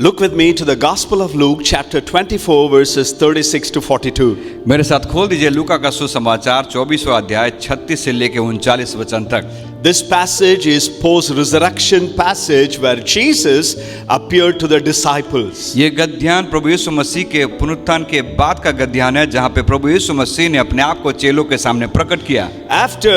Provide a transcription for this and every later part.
Look with me to the Gospel of Luke, chapter 24, verses 36 to 42. मेरे साथ खोल दीजिए लूका का सुसमाचार 24वां अध्याय 36 से लेकर 39 वचन तक। This passage is post-resurrection passage where Jesus appeared to the disciples. ये गद्यान प्रभु यीशु मसीह के पुनरुत्थान के बाद का गद्यान है, जहाँ पे प्रभु यीशु मसीह ने अपने आप को चेलों के सामने प्रकट किया। After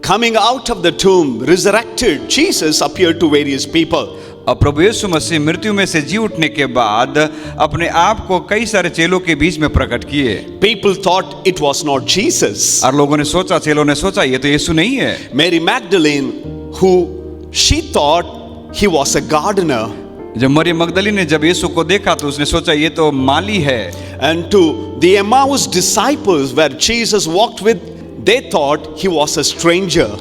coming out of the tomb, resurrected, Jesus appeared to various people. और प्रभु यीशु मसीह मृत्यु में से जी उठने के बाद अपने आप को कई सारे चेलों के बीच में प्रकट किए। People thought it was not Jesus. और लोगों ने सोचा, चेलों ने सोचा ये तो यीशु नहीं है। Mary Magdalene, who she thought he was a gardener. जब मरियम मगदलीनी ने जब यीशु को देखा तो उसने सोचा ये तो माली है। And to the Emmaus disciples where Jesus walked with, they thought he was a stranger.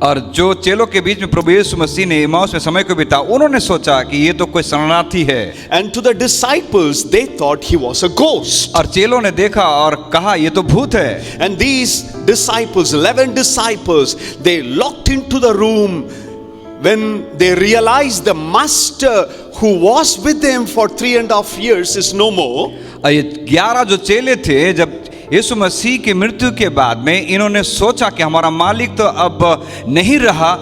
और जो चेलों के बीच में प्रभु यीशु मसीह ने इमाउस में समय को बिता, उन्होंने सोचा कि ये तो कोई शरणार्थी है। And to the disciples, they thought he was a ghost. और चेलों ने देखा और कहा ये तो भूत है। And these disciples, 11 disciples, they locked into the room when they realized the master who was with them for 3.5 years is no more. ये 11 जो चेले थे, जब यीशु मसीह की मृत्यु के बाद में इन्होंने सोचा कि हमारा मालिक तो अब नहीं रहा।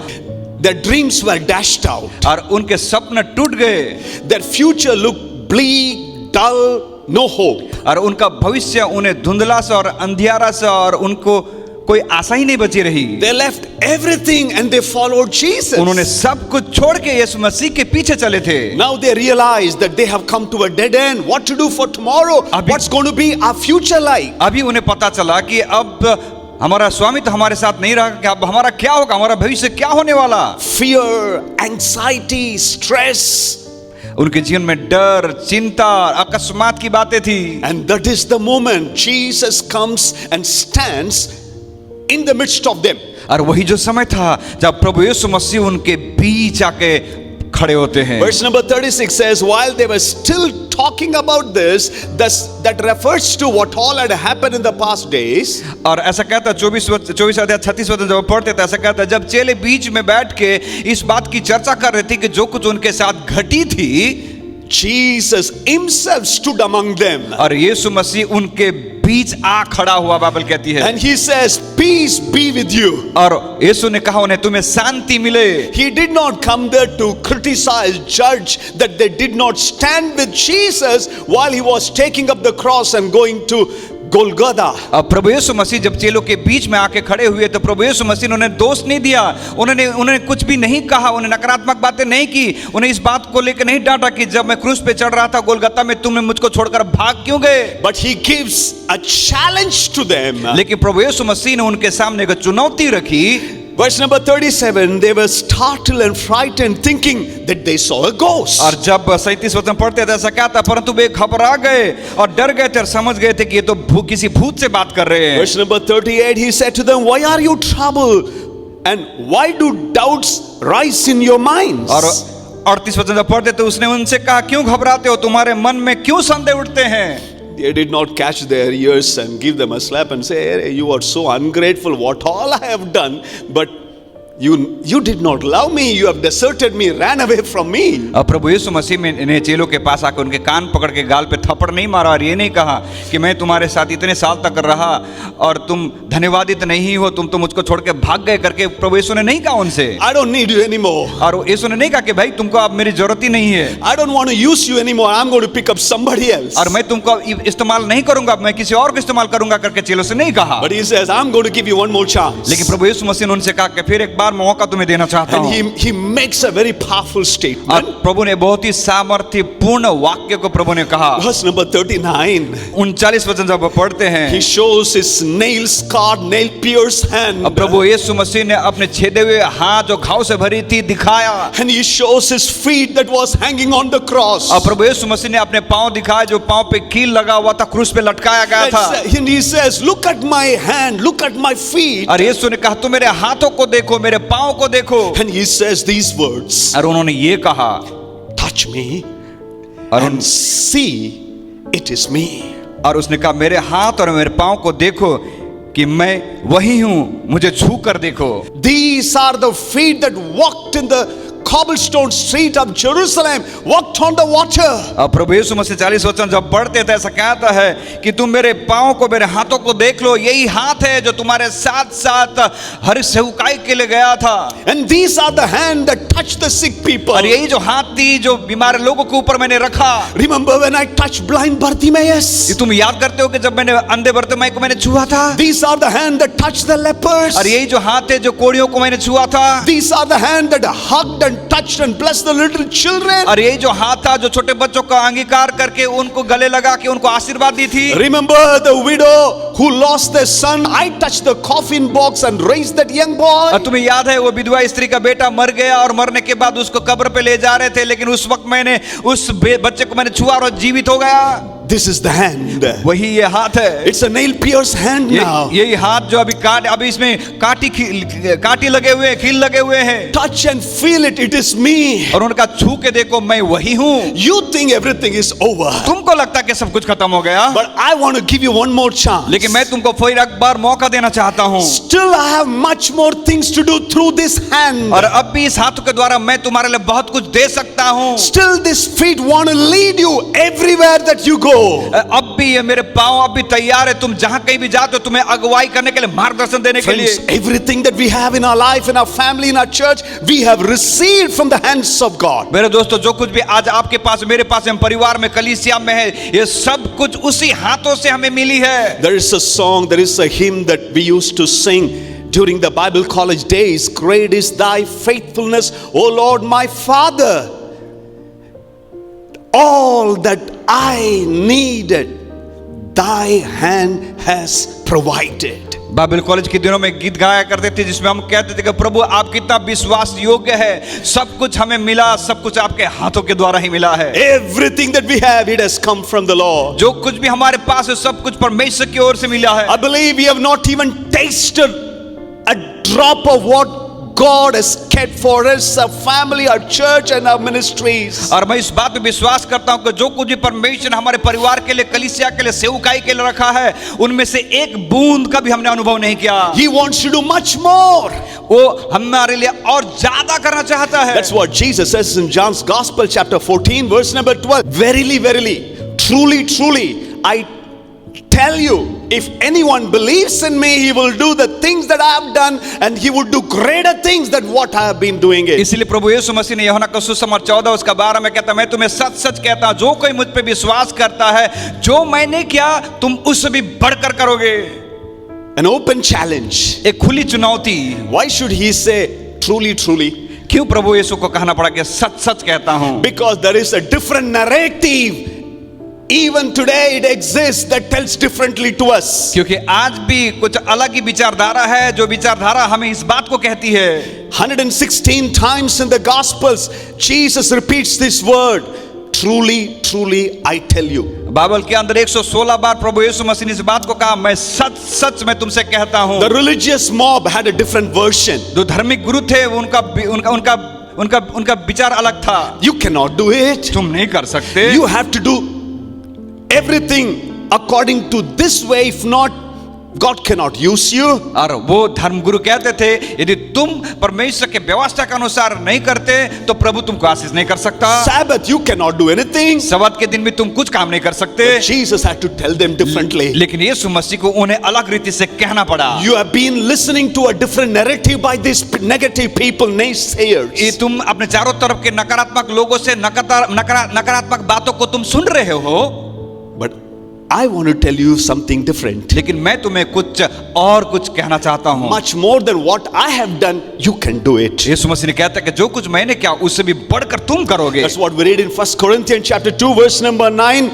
Their dreams were dashed out. और उनके सपने टूट गए। Their future looked bleak, dull, no hope. और उनका भविष्य उन्हें धुंधला सा और अंधियारा सा और उनको कोई आशा ही नहीं बची रही। They left everything and they followed Jesus. उन्होंने सब कुछ छोड़ के यीशु मसीह के पीछे चले थे। Now they realize that they have come to a dead end. What to do for tomorrow? What's going to be our future like? अभी उन्हें पता चला कि अब हमारा स्वामी तो हमारे साथ नहीं रहा, कि अब हमारा क्या होगा, हमारा भविष्य क्या होने वाला। Fear, anxiety, stress. उनके जीवन में डर, चिंता, अकस्मात की बातें थी। And that is the moment Jesus comes and stands in the midst of them. और वही जो समय था जब प्रभु यीशु मसीह उनके बीच आके खड़े होते हैं। Verse number 36 says, while they were still talking about this, that refers to what all had happened in the past days. और ऐसा कहता 24 अध्याय 36 वचन जब पढ़ते थे, ऐसा कहता जब चेले बीच में बैठ के इस बात की चर्चा कर रहे थे कि जो कुछ उनके साथ घटी थी, Jesus himself stood among them. और यीशु मसीह उनके बीच आ खड़ा हुआ, बाइबल कहती है। And he says, peace be with you. और यीशु ने कहा उन्हें तुम्हें शांति मिले। He did not come there to criticize, judge that they did not stand with Jesus while he was taking up the cross and going to Golgotha. अब प्रभु यीशु मसीह जब चेलों के बीच में आके खड़े हुए तो प्रभु यीशु मसीह ने उन्हें दोष नहीं दिया, उन्होंने कुछ भी नहीं कहा, उन्हें नकारात्मक बातें नहीं की, उन्हें इस बात को लेकर नहीं डांटा कि जब मैं क्रूस पे चढ़ रहा था गोलगत्ता में तुमने मुझको छोड़कर भाग क्यों गए। But he gives a challenge to them. लेकिन प्रभु यीशु मसीह ने उनके सामने एक चुनौती रखी। Verse number 37, they were startled and frightened, thinking that they saw a ghost. और जब 37 वचन पढ़ते थे ऐसा क्या था, परंतु वे घबरा गए और डर गए थे और समझ गए थे कि ये तो किसी भूत से बात कर रहे हैं। Verse number 38, he said to them, why are you troubled and why do doubts rise in your minds? और 38 वचन जब पढ़ते तो उसने उनसे कहा क्यों घबराते हो, तुम्हारे मन में क्यों संदेह उठते हैं। They did not catch their ears and give them a slap and say, hey, you are so ungrateful, what all I have done, but you did not love me, you have deserted me, ran away from me. अब प्रभु यीशु मसीह ने चेलों के पास आकर उनके कान पकड़ के गाल पे थप्पड़ नहीं मारा और ये नहीं कहा कि मैं तुम्हारे साथ इतने साल तक रहा और तुम धन्यवादित नहीं हो, तुम तो मुझको छोड़ के भाग गए करके प्रभु यीशु ने नहीं कहा उनसे। I don't need you anymore. और यीशु ने नहीं कहा कि भाई तुमको अब मेरी जरूरत ही नहीं है। I don't want to use you anymore, I'm going to pick up somebody else. और मैं तुमको इस्तेमाल नहीं करूंगा, मैं किसी और को इस्तेमाल करूंगा करके चेलों से नहीं कहा। But he says, I'm going to give you one more chance. लेकिन प्रभु यीशु मसीह ने उनसे कहा कि फिर एक बार मौका तुम्हें देना चाहता हूं। And he makes a very powerful statement. और प्रभु ने बहुत ही सामर्थ्यपूर्ण वाक्य को प्रभु ने कहा। Verse number 39. 39 वचन जब पढ़ते हैं, He shows his nail-scarred, nail-pierced hand. अब प्रभु यीशु मसीह ने अपने छेदे हुए हाथ जो घाव से भरी थी दिखाया। And he shows his feet that was hanging on the cross. अब प्रभु यीशु मसीह ने अपने पांव दिखाए जो पांव पे कील लगा हुआ था, क्रूस पे लटकाया गया था। And he says, look at my hand, look at my feet. और यीशु ने कहा तुम मेरे हाथों को देखो, मेरे पांव को देखो। And he says these words. और उन्होंने ये कहा, touch me और and see it is me. और उसने कहा मेरे हाथ और मेरे पांव को देखो कि मैं वही हूं, मुझे छू कर देखो। These are the feet that walked in the cobblestone street of Jerusalem walked on the water. अब प्रभु यीशु मसीह 40 वचन जब पढ़ते थे ऐसा कहता है कि तुम मेरे पाँव को मेरे हाथों को देख लो, यही हाथ है जो तुम्हारे साथ साथ हर सेवकाई के लिए गया था। And these are the hand that touched the sick people. और यही जो हाथ थी जो बीमार लोगों के ऊपर मैंने रखा। Remember when I touched blind Bartimaeus? ये तुम याद करते हो कि जब मैंने अंधे बर्तिमाई को मैंने छुआ था? These are the hand that touched the lepers. और यही जो हाथ है जो कोढ़ियों को मैंने छुआ था। These are the hand that hugged and touched and blessed the little children. और यही जो हाथ था जो छोटे बच्चों का अंगीकार करके उनको गले लगा के उनको आशीर्वाद दी थी। Remember the widow who lost their son? I touched the coffin box and raised that young boy. और तुम्हें याद है वो विधवा स्त्री का बेटा मर गया और मरने के बाद उसको कब्र पे ले जा रहे थे, लेकिन उस वक्त मैंने उस बच्चे को मैंने छुआ और जीवित हो गया। This is the hand. वही ये हाथ है। It's a nail pierced hand now. यही हाथ जो अभी इसमें कांटी लगे हुए हैं, कील लगे हुए हैं। Touch and feel it. It is me. और उनका छू के देखो मैं वही हूँ। You think everything is over. तुमको लगता है कि सब कुछ खत्म हो गया। But I want to give you one more chance. लेकिन मैं तुमको फिर एक बार मौका देना चाहता हूँ। Still I have much more things to do through this hand. और अब भी इस हाथ के द्वारा मैं तुम्हारे लिए बहुत कुछ दे सकता हूँ। Still this feet want to lead you everywhere that you go. अब भी ये मेरे पाँव अब भी तैयार है, तुम जहाँ कहीं भी जाते हो तुम्हें अगुवाई करने के लिए, मार्गदर्शन देने के लिए। Friends, everything that we have in our life, in our family, in our church, we have received from the hands of God. मेरे दोस्तों, जो कुछ भी आज आपके पास मेरे पास हम परिवार में कलीसिया में है, ये सब कुछ उसी हाथों से हमें मिली है। There is a song, there is a hymn that we used to sing during the Bible college days. Great is thy faithfulness, O Lord my Father. All that I needed, thy hand has provided. Bible college के दिनों में गीत गाया करते थे जिसमें हम कहते थे कि प्रभु आप कितना विश्वास योग्य है, सब कुछ हमें मिला, सब कुछ आपके हाथों के द्वारा ही मिला है। Everything that we have, it has come from the Lord. जो कुछ भी हमारे पास है सब कुछ परमेश्वर की ओर से मिला है। I believe we have not even tasted a drop of what God has kept for us, our family, our church and our ministries. और मैं इस बात पे विश्वास करता हूँ कि जो कुछ भी परमेश्वर हमारे परिवार के लिए, कलीसिया के लिए, सेवकाई के लिए रखा है, उनमें से एक बूंद का भी हमने अनुभव नहीं किया। He wants to do much more. वो हमारे लिए और ज्यादा करना चाहता है। That's what Jesus says in John's Gospel chapter 14 verse number 12. Verily, verily, truly, truly, I tell you, if anyone believes in me, he will do the things that I have done, and he will do greater things than what I have been doing it. इसलिए प्रभु यीशु मसीह ने यूहन्ना का सुसमाचार 14 उसका 12 में कहता, मैं तुम्हें सच सच कहता हूं, जो कोई मुझ पे विश्वास करता है, जो मैंने किया तुम उससे भी बढ़कर करोगे। An open challenge. एक खुली चुनौती। Why should he say truly, truly? क्यों प्रभु यीशु को कहना पड़ा कि सच सच कहता हूं? Because there is a different narrative. Even today it exists that tells differently to us. क्योंकि आज भी कुछ अलग ही विचारधारा है, जो विचारधारा हमें इस बात को कहती है। 116 times in the Gospels, Jesus repeats this word. Truly, truly, I tell you. Bible के अंदर 116 बार प्रभु यीशु मसीह ने इस बात को कहा, मैं सच सच मैं तुमसे कहता हूं। The religious mob had a different version. जो धार्मिक गुरु थे उनका विचार अलग था। You cannot do it. तुम नहीं कर सकते। You have to do everything according to this way. If not, God cannot use you. और वो धर्म गुरु कहते थे, यदि तुम परमेश्वर के व्यवस्था के अनुसार नहीं करते तो प्रभु तुमको आशीष नहीं कर सकता। Sabbath, you cannot do anything. सब्बात के दिन भी तुम कुछ काम नहीं कर सकते। But Jesus had to tell them differently. लेकिन यीशु मसीह को उन्हें अलग रीति से कहना पड़ा। You have been listening to a different narrative by these negative people, naysayers. ये तुम अपने चारों तरफ के नकारात्मक लोगों से नकारात्मक बातों को तुम सुन रहे हो। But I want to tell you something different. लेकिन मैं तुम्हें कुछ और कुछ कहना चाहता हूँ। Much more than what I have done, you can do it. यीशु मसीह ने कहता है कि जो कुछ मैंने किया उससे भी बढ़कर तुम करोगे। That's what we read in 1 Corinthians chapter 2 verse number 9.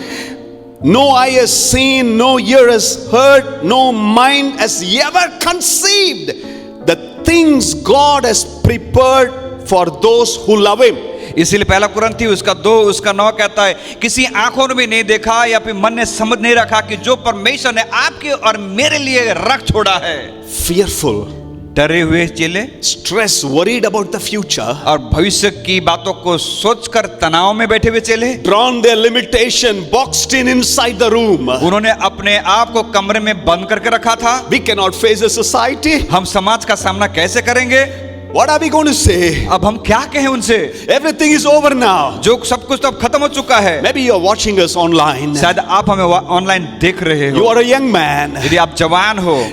No eye has seen, no ear has heard, no mind has ever conceived the things God has prepared for those who love him. इसीलिए पहला कुरिन्थी उसका 2 उसका 9 कहता है, किसी आंखों ने भी नहीं देखा या फिर मन ने समझ नहीं रखा कि जो परमेश्वर ने आपके और मेरे लिए रख छोड़ा है। Fearful, डरे हुए चेले, stress, worried about the future, और भविष्य की बातों को सोचकर तनाव में बैठे हुए चेले, drawn their limitation, boxed in inside the room. उन्होंने अपने आप को कमरे में बंद करके रखा था। We cannot face a society. हम समाज का सामना कैसे करेंगे? What are we going to say? अब हम क्या कहें उनसे? Everything is over now. जो सब कुछ तो अब खत्म हो चुका है। Maybe you're watching us online. शायद आप हमें ऑनलाइन देख रहे You हो। are a young man. यदि आप जवान हो,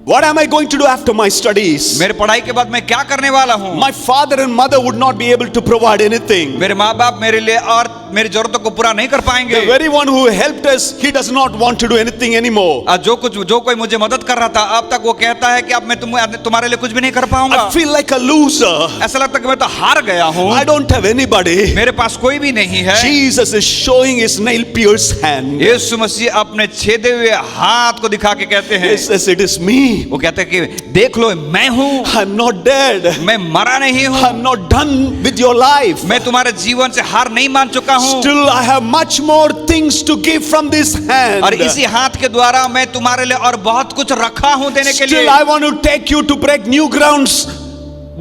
What am I going to do after my studies? मेरे पढ़ाई के बाद मैं क्या करने वाला हूँ? My father and mother would not be able to provide anything. मेरे माँ बाप मेरे लिए और मेरी जरूरतों को पूरा नहीं कर पाएंगे। The very one who helped us, he does not want to do anything anymore. जो कोई मुझे मदद कर रहा था, अब तक वो कहता है कि अब मैं तुम्हारे लिए कुछ भी नहीं कर पाऊंगा। I feel like a loser. ऐसा लगता है कि मैं तो हार गया हूँ। I don't have anybody. मेरे पास कोई भी नहीं है। Jesus is showing his nail-pierced hand. यीशु मसीह अपने छेदे हुए हाथ को दिखा के कहते हैं, He says, "It is me. वो कहते हैं कि देख लो, मैं हूँ, I'm not dead. मैं मरा नहीं हूँ, I'm not done with your life. मैं तुम्हारे जीवन से हार नहीं मान चुका हूँ, Still I have much more things to give from this hand. और इसी हाथ के द्वारा मैं तुम्हारे लिए और बहुत कुछ रखा हूँ देने के लिए। Still I want to take you to break new grounds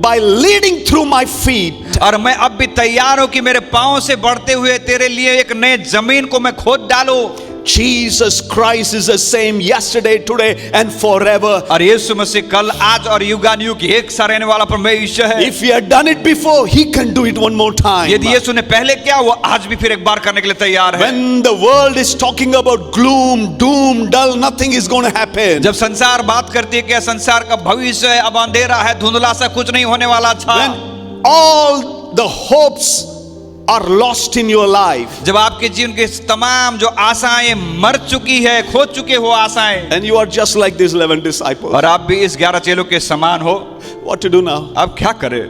by leading through my feet." और मैं अब भी तैयार हूँ कि मेरे पाँव से बढ़ते हुए तेरे लिए एक नए जमीन को मैं खोद डालूं। Jesus Christ is the same yesterday, today and forever. और यीशु मसीह कल, आज और युगानुयुग एक सा रहने वाला परमेश्वर है। If he had done it before, he can do it one more time. यदि यीशु ने पहले किया, वो आज भी फिर एक बार करने के लिए तैयार है। When the world is talking about gloom, doom, dull, nothing is going to happen. जब संसार बात करती है कि संसार का भविष्य है, अब अंधेरा है, धुंधला सा, कुछ नहीं होने वाला अच्छा। When all the hopes are lost in your life, जब आपके जीवन के तमाम जो आशाएं मर चुकी है, खो चुके हो आशाएं, and you are just like these 11 disciples, और आप भी इस 11 चेलों के समान हो, what to do now? अब क्या करें?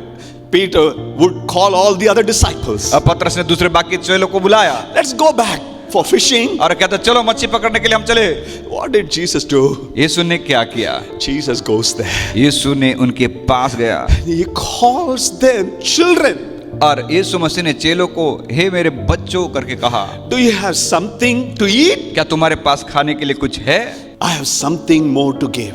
Peter would call all the other disciples. अब पतरस ने दूसरे बाकी चेलों को बुलाया, Let's go back for fishing. और कहता चलो मच्छी पकड़ने के लिए हम चले। What did Jesus do? यीशु ने क्या किया? Jesus goes there. यीशु ने उनके पास गया, He calls them children. और यीशु मसीह ने चेलों को हे मेरे बच्चों करके कहा, Do you have something to eat? क्या तुम्हारे पास खाने के लिए कुछ है? I have something more to give.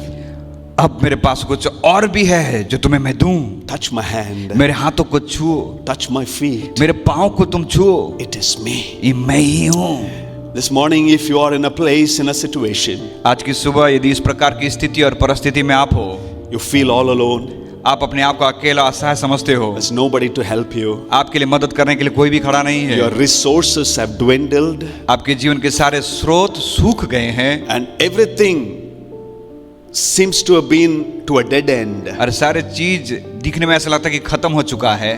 अब मेरे पास कुछ और भी है जो तुम्हें मैं दूं। Touch my hand. मेरे हाथों को छुओ, Touch my feet. मेरे पाँव को तुम छुओ, It is me. ये मैं ही हूँ। This morning, if you are in a place, in a situation, आज की सुबह यदि इस प्रकार की स्थिति और परिस्थिति में आप हो, you feel all alone, आप अपने आप को अकेला असहाय समझते हो, there's nobody to help you, आपके लिए मदद करने के लिए कोई भी खड़ा नहीं है, your resources have dwindled, आपके जीवन के सारे स्रोत सूख गए हैं, and everything seems to have been to a dead end, और सारे चीज दिखने में ऐसा लगता है कि खत्म हो चुका है।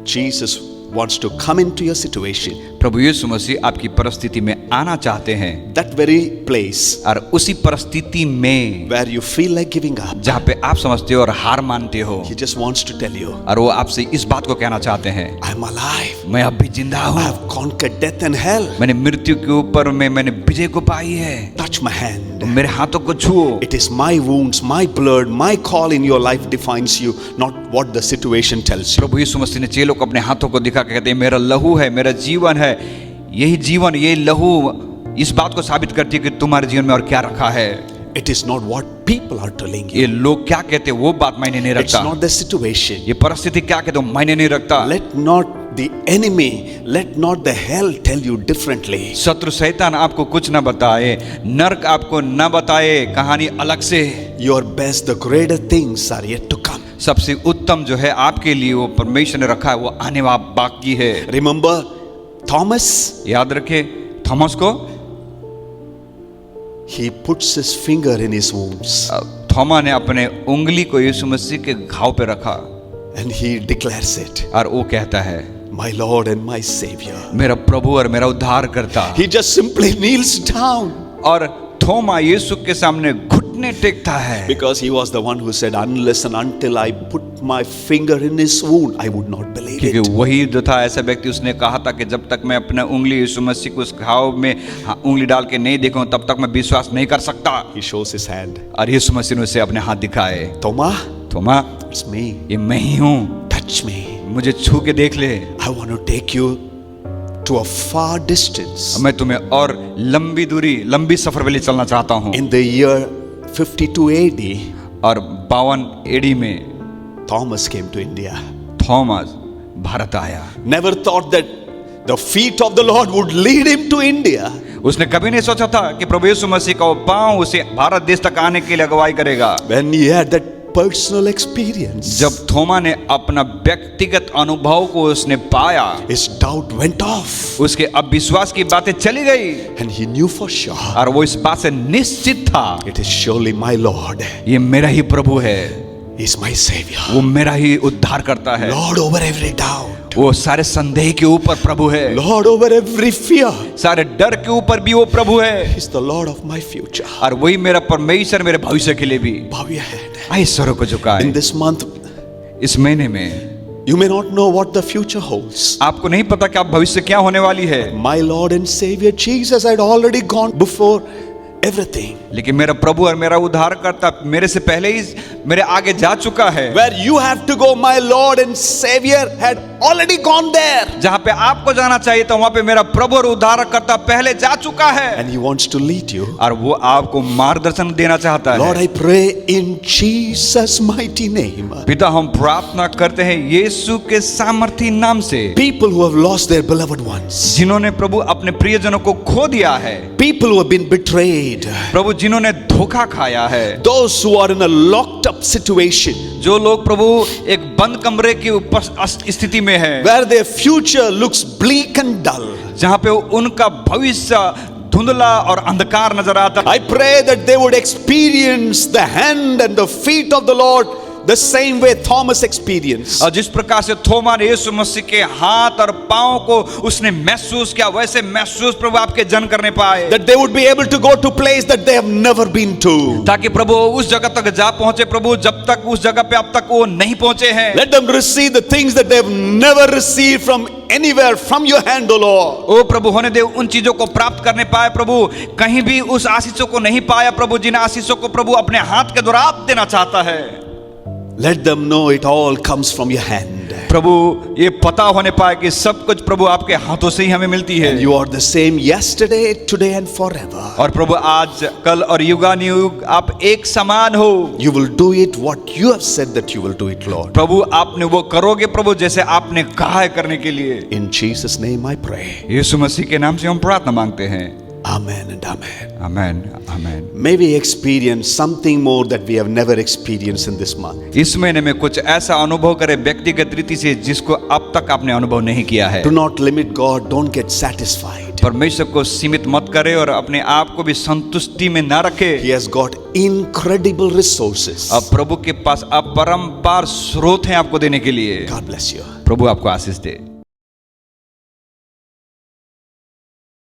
Jesus wants to come into your situation. प्रभु यीशु मसीह आपकी परिस्थिति में आना चाहते हैं, That very place और उसी परिस्थिति में where you feel like giving up, जहाँ पे आप समझते हो और हार मानते हो, He just wants to tell you, और वो आपसे इस बात को कहना चाहते हैं, I'm alive. मैं अब भी जिंदा I हूँ, have conquered death and hell. मैंने मृत्यु के ऊपर में मैंने विजय को पाई है। Touch my hand. मेरे हाथों को छुओ। It is my wounds, my blood, my call in your life defines you, not what the situation tells you. प्रभु यीशु मसीह ने चेलों को अपने हाथों को दिखा के कहते हैं, मेरा लहू है, मेरा जीवन है, यही जीवन, यही लहू इस बात को साबित करती है कि तुम्हारे जीवन में और क्या रखा है। It is not what people are telling you. ये लोग क्या कहते हैं वो बात मायने नहीं It's रखता, not the situation. ये परिस्थिति क्या कहते हैं मायने नहीं रखता। Let not the enemy, let not the hell tell you differently. शत्रु शैतान आपको कुछ ना बताए, नरक आपको ना बताए कहानी अलग से। Your best, the greater things are yet to come. सबसे उत्तम जो है आपके लिए वो परमेश्वर ने रखा है, वो आने वाला बाकी है। Remember Thomas? याद रखे थॉमस को, He puts his finger in his wounds Thoma ने अपने उंगली को यीशु मसीह के घाव पे रखा, and he declares it, और वो कहता है, my Lord and my Savior. मेरा प्रभु और मेरा उद्धार करता। He just simply kneels down और थोमा यीशु के सामने घुटने टेकता है, because he was the one who said, unless and until I put my finger in his wound, I would not believe क्योंकि it. वही जो था ऐसा व्यक्ति, उसने कहा था कि जब तक मैं अपना उंगली यीशु मसीह को उस घाव में उंगली डाल के नहीं देखूं तब तक मैं विश्वास नहीं कर सकता। He shows his hand. और यीशु मसीह ने उसे अपने हाथ दिखाए, Thomas, थोमा it's me. ये मैं ही हूँ, Touch me. मुझे छू के देख ले, I want to take you to a far distance. मैं तुम्हें और लंबी दूरी, लंबी सफर के लिए चलना चाहता हूँ। In the year 52 AD, और 52 एडी में Thomas came to India. Thomas Bharat आया। Never thought that the feet of the Lord would lead him to India. उसने कभी नहीं सोचा था कि प्रभु यीशु मसीह का वो पांव उसे भारत देश तक आने के लिए अगुवाई करेगा। When he had that personal experience, जब थोमा ने अपना व्यक्तिगत अनुभव को उसने पाया, his doubt went off. उसके अविश्वास की बातें चली गई And he knew for sure, और वो इस बात से निश्चित था, it is surely my Lord. ये मेरा ही प्रभु है, He is my Savior. वो मेरा ही उद्धार करता है, Lord over every doubt. वो सारे संदेह के ऊपर प्रभु है, Lord over every fear. सारे डर के ऊपर भी वो प्रभु है, He's the Lord of my future. और वही मेरा परमेश्वर मेरे भविष्य के लिए भी। Bow your head. आइए सरों को झुकाएं। In this month, इस महीने में you may not know what the future holds. आपको नहीं पता कि आप भविष्य क्या होने वाली है, My Lord and Savior Jesus had already gone before everything. लेकिन मेरा प्रभु और मेरा उद्धारकर्ता मेरे से पहले ही मेरे आगे जा चुका है। Where you have to go, my Lord and Savior had already gone there. जहाँ पे आपको जाना चाहिए था वहाँ पे मेरा प्रभु और उद्धारकर्ता पहले जा चुका है, And He wants to lead you. और वो आपको मार्गदर्शन देना चाहता है। Lord, I pray in Jesus' mighty name. पिता, हम प्रार्थना करते हैं यीशु के सामर्थी नाम से, People who have lost their beloved ones. जिन्होंने प्रभु अपने प्रियजनों को खो दिया है, People who have been betrayed. प्रभु जिन्होंने धोखा खाया है, Those who are in a locked up situation. जो लोग प्रभु एक बंद कमरे की स्थिति में है, Where their future looks bleak and dull. जहाँ पे उनका भविष्य धुंधला और अंधकार नजर आता। I pray that they would experience the hand and the feet of the Lord the same way Thomas experienced. और जिस प्रकार से थोमा ने यीशु मसीह के हाथ और पांव को उसने महसूस किया, वैसे महसूस प्रभु आपके जन करने पाए, That they would be able to go to place that they have never been to. ताकि प्रभु उस जगह तक जा पहुंचे, प्रभु जब तक उस जगह पे अब तक वो नहीं पहुंचे हैं। Let them receive the things that they have never received from anywhere from your hand, O Lord. ओ प्रभु, होने दे उन चीजों को प्राप्त करने पाए प्रभु, कहीं भी उस आशीषों को नहीं पाया प्रभु, जिन आशीषों को प्रभु अपने हाथ के द्वारा आप देना चाहता है। Let them know it all comes from your hand. प्रभु ये पता होने पाए कि सब कुछ प्रभु आपके हाथों से ही हमें मिलती है। And you are the same yesterday, today and forever. और प्रभु आज, कल और युगानुयुग आप एक समान हो। You will do it what you have said that you will do it, Lord. प्रभु आपने वो करोगे प्रभु जैसे आपने कहा है करने के लिए। In Jesus' name I pray. यीशु मसीह के नाम से हम प्रार्थना मांगते हैं। Amen and amen. Amen amen. May we experience something more that we have never experienced in this month. इस महीने में कुछ ऐसा अनुभव करें व्यक्तिगत रीति से जिसको अब तक आपने अनुभव नहीं किया है। Do not limit God. Don't get satisfied. परमेश्वर को सीमित मत करें और अपने आप को भी संतुष्टि में ना रखे। He has got incredible resources. अब प्रभु के पास अपरंपार स्रोत हैं आपको देने के लिए। God bless you. प्रभु आपको आशीष दे।